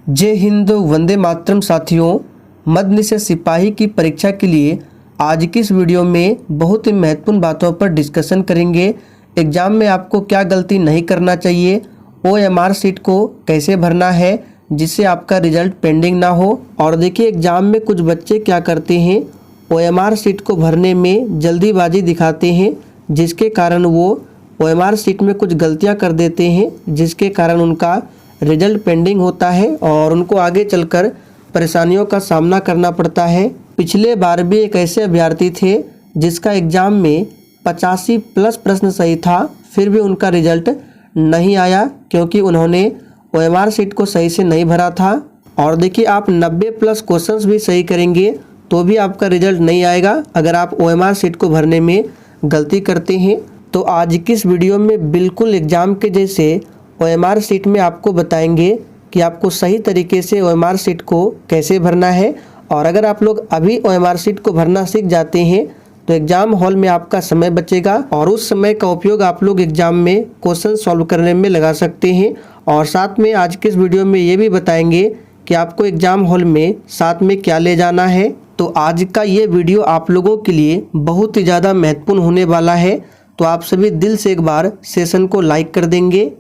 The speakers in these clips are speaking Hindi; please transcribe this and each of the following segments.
जय हिंद, वंदे मातरम साथियों। मद्य निषेध सिपाही की परीक्षा के लिए आज की इस वीडियो में बहुत ही महत्वपूर्ण बातों पर डिस्कशन करेंगे। एग्जाम में आपको क्या गलती नहीं करना चाहिए, OMR सीट को कैसे भरना है जिससे आपका रिजल्ट पेंडिंग ना हो। और देखिए एग्जाम में कुछ बच्चे क्या करते हैं, OMR सीट को भरने में जल्दीबाजी दिखाते हैं, जिसके कारण वो OMR सीट में कुछ गलतियां कर देते हैं, जिसके कारण उनका रिजल्ट पेंडिंग होता है और उनको आगे चलकर परेशानियों का सामना करना पड़ता है। पिछले बार भी एक ऐसे अभ्यर्थी थे जिसका एग्जाम में 85+ प्रश्न सही था, फिर भी उनका रिजल्ट नहीं आया क्योंकि उन्होंने OMR सीट को सही से नहीं भरा था। और देखिए आप 90+ क्वेश्चंस भी सही करेंगे तो भी आपका रिजल्ट नहीं आएगा अगर आप OMR सीट को भरने में गलती करते हैं। तो आज की इस वीडियो में बिल्कुल एग्जाम के जैसे OMR सीट में आपको बताएंगे कि आपको सही तरीके से OMR सीट को कैसे भरना है। और अगर आप लोग अभी OMR सीट को भरना सीख जाते हैं तो एग्जाम हॉल में आपका समय बचेगा और उस समय का उपयोग आप लोग एग्जाम में क्वेश्चन सॉल्व करने में लगा सकते हैं। और साथ में आज के इस वीडियो में ये भी बताएंगे कि आपको एग्जाम हॉल में साथ में क्या ले जाना है। तो आज का ये वीडियो आप लोगों के लिए बहुत ही ज़्यादा महत्वपूर्ण होने वाला है, तो आप सभी दिल से एक बार सेशन को लाइक कर देंगे।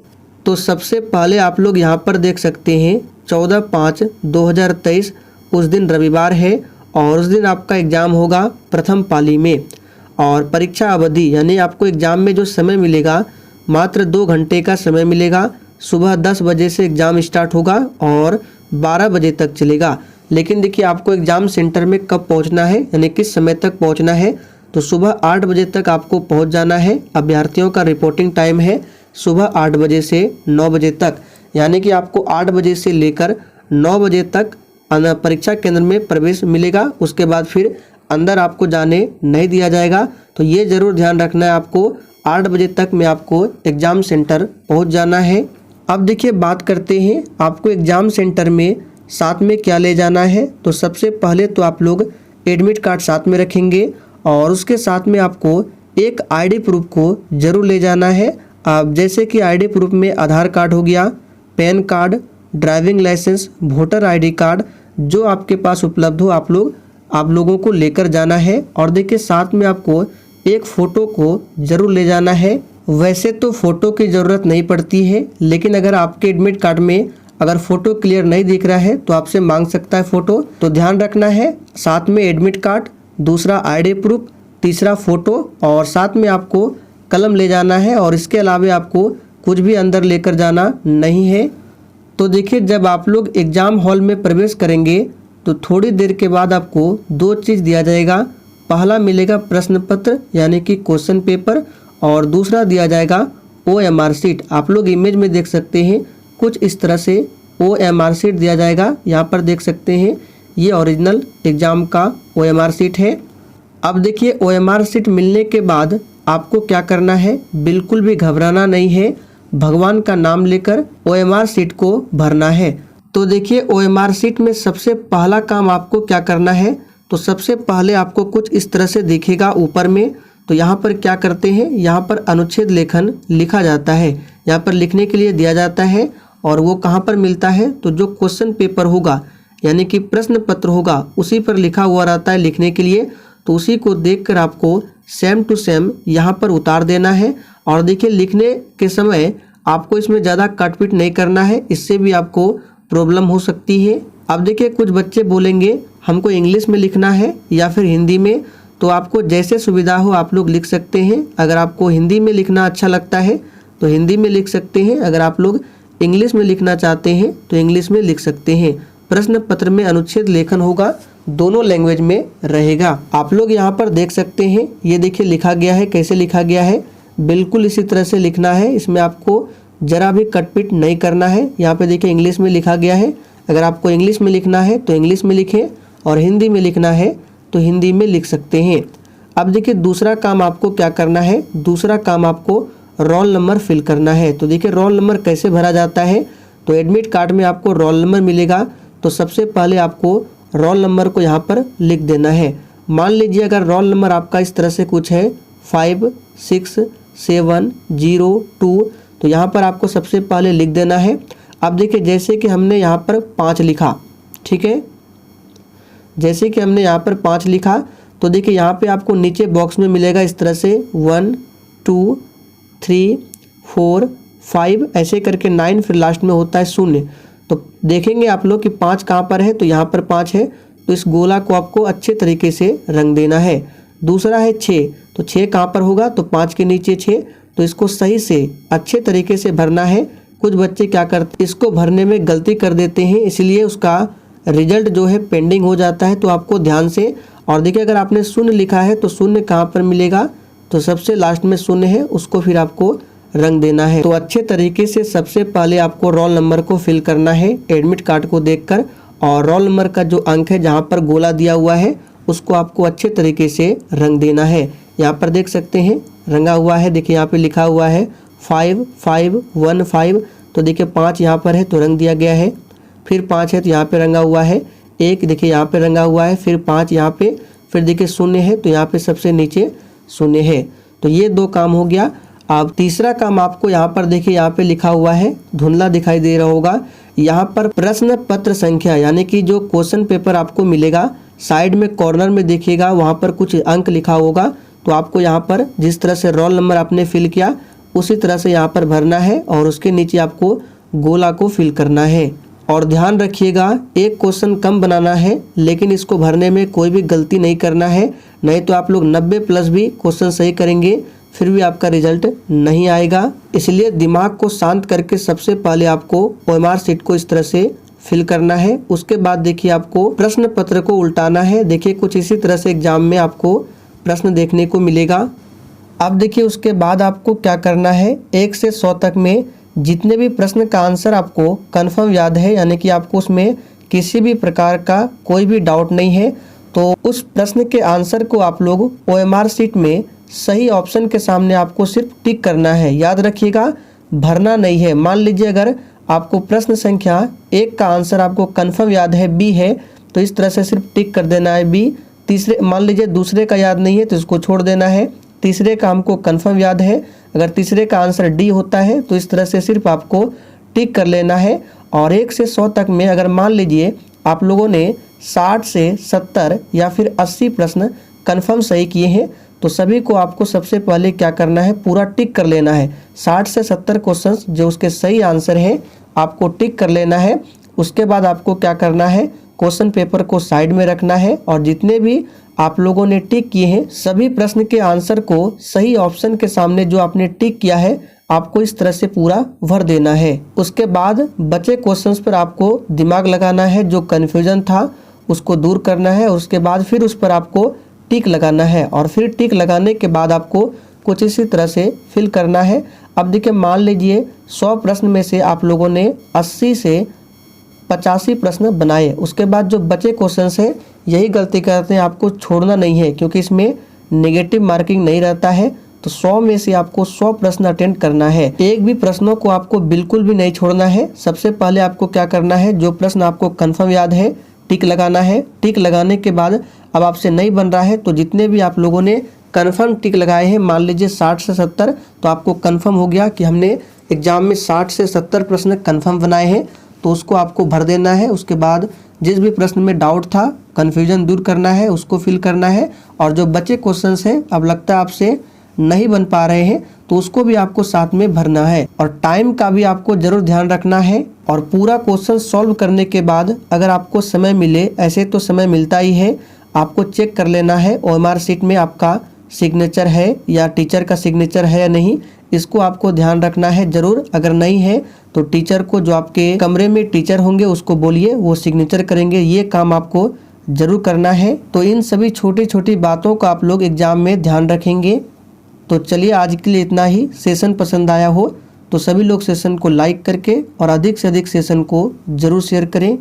तो सबसे पहले आप लोग यहाँ पर देख सकते हैं 14/5/2023 उस दिन रविवार है और उस दिन आपका एग्ज़ाम होगा प्रथम पाली में। और परीक्षा अवधि यानी आपको एग्ज़ाम में जो समय मिलेगा मात्र 2 घंटे का समय मिलेगा। सुबह 10 बजे से एग्ज़ाम स्टार्ट होगा और 12 बजे तक चलेगा। लेकिन देखिए आपको एग्ज़ाम सेंटर में कब पहुंचना है यानी किस समय तक पहुंचना है, तो सुबह 8 बजे तक आपको पहुंच जाना है। अभ्यर्थियों का रिपोर्टिंग टाइम है सुबह 8 बजे से 9 बजे तक, यानी कि आपको 8 बजे से लेकर 9 बजे तक परीक्षा केंद्र में प्रवेश मिलेगा। उसके बाद फिर अंदर आपको जाने नहीं दिया जाएगा। तो ये ज़रूर ध्यान रखना है, आपको 8 बजे तक में आपको एग्ज़ाम सेंटर पहुंच जाना है। अब देखिए बात करते हैं आपको एग्ज़ाम सेंटर में साथ में क्या ले जाना है। तो सबसे पहले तो आप लोग एडमिट कार्ड साथ में रखेंगे और उसके साथ में आपको एक ID प्रूफ को ज़रूर ले जाना है। अब जैसे कि ID प्रूफ में आधार कार्ड हो गया, PAN card, driving licence, voter ID card जो आपके पास उपलब्ध हो आप लोगों को लेकर जाना है। और देखिए साथ में आपको एक फ़ोटो को ज़रूर ले जाना है। वैसे तो फ़ोटो की ज़रूरत नहीं पड़ती है, लेकिन अगर आपके एडमिट कार्ड में अगर फ़ोटो क्लियर नहीं दिख रहा है तो आपसे मांग सकता है फ़ोटो। तो ध्यान रखना है, साथ में एडमिट कार्ड, दूसरा ID प्रूफ, तीसरा फ़ोटो और साथ में आपको कलम ले जाना है। और इसके अलावा आपको कुछ भी अंदर लेकर जाना नहीं है। तो देखिए जब आप लोग एग्ज़ाम हॉल में प्रवेश करेंगे तो थोड़ी देर के बाद आपको 2 चीज़ दिया जाएगा। पहला मिलेगा प्रश्न पत्र यानी कि क्वेश्चन पेपर और दूसरा दिया जाएगा OMR सीट। आप लोग इमेज में देख सकते हैं कुछ इस तरह से OMR सीट दिया जाएगा। यहाँ पर देख सकते हैं ये ओरिजिनल एग्ज़ाम का OMR सीट है। अब देखिए OMR सीट मिलने के बाद आपको क्या करना है, बिल्कुल भी घबराना नहीं है, भगवान का नाम लेकर OMR सीट को भरना है। तो देखिए OMR सीट में सबसे पहला काम आपको क्या करना है, तो सबसे पहले आपको कुछ इस तरह से दिखेगा ऊपर में। तो यहाँ पर क्या करते हैं, यहाँ पर अनुच्छेद लेखन लिखा जाता है, यहाँ पर लिखने के लिए दिया जाता है। और वो कहाँ पर मिलता है, तो जो क्वेश्चन पेपर होगा यानी कि प्रश्न पत्र होगा उसी पर लिखा हुआ रहता है लिखने के लिए। तो उसी को देखकर आपको सेम टू सेम यहाँ पर उतार देना है। और देखिए लिखने के समय आपको इसमें ज़्यादा काटपीट नहीं करना है, इससे भी आपको प्रॉब्लम हो सकती है। अब देखिए कुछ बच्चे बोलेंगे हमको इंग्लिश में लिखना है या फिर हिंदी में, तो आपको जैसे सुविधा हो आप लोग लिख सकते हैं। अगर आपको हिंदी में लिखना अच्छा लगता है तो हिंदी में लिख सकते हैं, अगर आप लोग इंग्लिश में लिखना चाहते हैं तो इंग्लिश में लिख सकते हैं। प्रश्न पत्र में अनुच्छेद लेखन होगा, दोनों लैंग्वेज में रहेगा। आप लोग यहाँ पर देख सकते हैं, ये देखिए लिखा गया है, कैसे लिखा गया है, बिल्कुल इसी तरह से लिखना है। इसमें आपको ज़रा भी कटपीट नहीं करना है। यहाँ पे देखिए इंग्लिश में लिखा गया है, अगर आपको इंग्लिश में लिखना है तो इंग्लिश में लिखें और हिंदी में लिखना है तो हिंदी में लिख सकते हैं। अब देखिए दूसरा काम आपको क्या करना है, दूसरा काम आपको रोल नंबर फिल करना है। तो देखिए रोल नंबर कैसे भरा जाता है, तो एडमिट कार्ड में आपको रोल नंबर मिलेगा। तो सबसे पहले आपको रोल नंबर को यहाँ पर लिख देना है। मान लीजिए अगर रोल नंबर आपका इस तरह से कुछ है 56702, तो यहाँ पर आपको सबसे पहले लिख देना है। अब देखिए जैसे कि हमने यहाँ पर 5 लिखा, ठीक है, जैसे कि हमने यहाँ पर 5 लिखा तो देखिए यहाँ पे आपको नीचे बॉक्स में मिलेगा इस तरह से 1 2 3 4 5 ऐसे करके 9, फिर लास्ट में होता है 0। तो देखेंगे आप लोग कि 5 कहाँ पर है, तो यहाँ पर 5 है, तो इस गोला को आपको अच्छे तरीके से रंग देना है। दूसरा है 6, तो 6 कहाँ पर होगा, तो 5 के नीचे 6, तो इसको सही से अच्छे तरीके से भरना है। कुछ बच्चे क्या करते, इसको भरने में गलती कर देते हैं, इसलिए उसका रिजल्ट जो है पेंडिंग हो जाता है। तो आपको ध्यान से, और देखिए अगर आपने 0 लिखा है तो 0 कहाँ पर मिलेगा, तो सबसे लास्ट में 0 है, उसको फिर आपको रंग देना है। तो अच्छे तरीके से सबसे पहले आपको रोल नंबर को फिल करना है एडमिट कार्ड को देखकर, और रोल नंबर का जो अंक है जहाँ पर गोला दिया हुआ है उसको आपको अच्छे तरीके से रंग देना है। यहाँ पर देख सकते हैं रंगा हुआ है, देखिए यहाँ पे लिखा हुआ है 5 5 1 5, तो देखिए 5 यहाँ पर है तो रंग दिया गया है, फिर 5 है तो यहाँ पे रंगा हुआ है, 1 देखिए यहाँ पे रंगा हुआ है, फिर 5 यहाँ पे, फिर देखिए 0 है तो यहाँ पे सबसे नीचे 0 है। तो ये 2 काम हो गया। अब तीसरा काम आपको यहाँ पर देखिए यहाँ पे लिखा हुआ है, धुंधला दिखाई दे रहा होगा, यहाँ पर प्रश्न पत्र संख्या यानी कि जो क्वेश्चन पेपर आपको मिलेगा साइड में कॉर्नर में देखिएगा, वहाँ पर कुछ अंक लिखा होगा। तो आपको यहाँ पर जिस तरह से रोल नंबर आपने फिल किया उसी तरह से यहाँ पर भरना है और उसके नीचे आपको गोला को फिल करना है। और ध्यान रखिएगा एक क्वेश्चन कम बनाना है, लेकिन इसको भरने में कोई भी गलती नहीं करना है, नहीं तो आप लोग 90+ भी क्वेश्चन सही करेंगे फिर भी आपका रिजल्ट नहीं आएगा। इसलिए दिमाग को शांत करके सबसे पहले आपको OMR शीट को इस तरह से फिल करना है। उसके बाद देखिए आपको प्रश्न पत्र को उल्टाना है। देखिए कुछ इसी तरह से एग्जाम में आपको प्रश्न देखने को मिलेगा। अब देखिए उसके बाद आपको क्या करना है, 1 से 100 तक में जितने भी प्रश्न का आंसर आपको कंफर्म याद है, यानी कि आपको उसमें किसी भी प्रकार का कोई भी डाउट नहीं है, तो उस प्रश्न के आंसर को आप लोग OMR शीट में सही ऑप्शन के सामने आपको सिर्फ टिक करना है। याद रखिएगा भरना नहीं है। मान लीजिए अगर आपको प्रश्न संख्या 1 का आंसर आपको कंफर्म याद है B है, तो इस तरह से सिर्फ टिक कर देना है B। तीसरे मान लीजिए दूसरे का याद नहीं है तो इसको छोड़ देना है। तीसरे का हमको कंफर्म याद है, अगर तीसरे का आंसर D होता है तो इस तरह से सिर्फ आपको टिक कर लेना है। और 1 से 100 तक में अगर मान लीजिए आप लोगों ने 60 से 70 या फिर 80 प्रश्न कंफर्म सही किए हैं तो सभी को आपको सबसे पहले क्या करना है, पूरा टिक कर लेना है। 60 से 70 क्वेश्चंस जो उसके सही आंसर है आपको टिक कर लेना है। उसके बाद आपको क्या करना है, क्वेश्चन पेपर को साइड में रखना है और जितने भी आप लोगों ने टिक किए हैं सभी प्रश्न के आंसर को सही ऑप्शन के सामने जो आपने टिक किया है आपको इस तरह से पूरा भर देना है। उसके बाद बचे क्वेश्चंस पर आपको दिमाग लगाना है, जो कन्फ्यूजन था उसको दूर करना है। उसके बाद फिर उस पर आपको टिक लगाना है और फिर टिक लगाने के बाद आपको कुछ इसी तरह से फिल करना है। अब देखिए मान लीजिए 100 प्रश्न में से आप लोगों ने 80 से 85 प्रश्न बनाए, उसके बाद जो बचे क्वेश्चन है यही गलती करते हैं, आपको छोड़ना नहीं है क्योंकि इसमें नेगेटिव मार्किंग नहीं रहता है। तो 100 में से आपको 100 प्रश्न अटेंड करना है, एक भी प्रश्नों को आपको बिल्कुल भी नहीं छोड़ना है। सबसे पहले आपको क्या करना है, जो प्रश्न आपको कंफर्म याद है टिक लगाना है। टिक लगाने के बाद अब आपसे नहीं बन रहा है तो जितने भी आप लोगों ने कंफर्म टिक लगाए हैं, मान लीजिए 60 से 70, तो आपको कंफर्म हो गया कि हमने एग्जाम में 60 से 70 प्रश्न कंफर्म बनाए हैं, तो उसको आपको भर देना है। उसके बाद जिस भी प्रश्न में डाउट था, कन्फ्यूजन दूर करना है, उसको फिल करना है। और जो बचे क्वेश्चंस हैं अब लगता है आपसे नहीं बन पा रहे हैं तो उसको भी आपको साथ में भरना है। और टाइम का भी आपको जरूर ध्यान रखना है। और पूरा क्वेश्चन सॉल्व करने के बाद अगर आपको समय मिले, ऐसे तो समय मिलता ही है, आपको चेक कर लेना है OMR शीट में आपका सिग्नेचर है या टीचर का सिग्नेचर है या नहीं, इसको आपको ध्यान रखना है जरूर। अगर नहीं है तो टीचर को, जो आपके कमरे में टीचर होंगे उसको बोलिए, वो सिग्नेचर करेंगे। ये काम आपको जरूर करना है। तो इन सभी छोटी छोटी बातों का आप लोग एग्जाम में ध्यान रखेंगे। तो चलिए आज के लिए इतना ही। सेशन पसंद आया हो तो सभी लोग सेशन को लाइक करके और अधिक से अधिक सेशन को जरूर शेयर करें।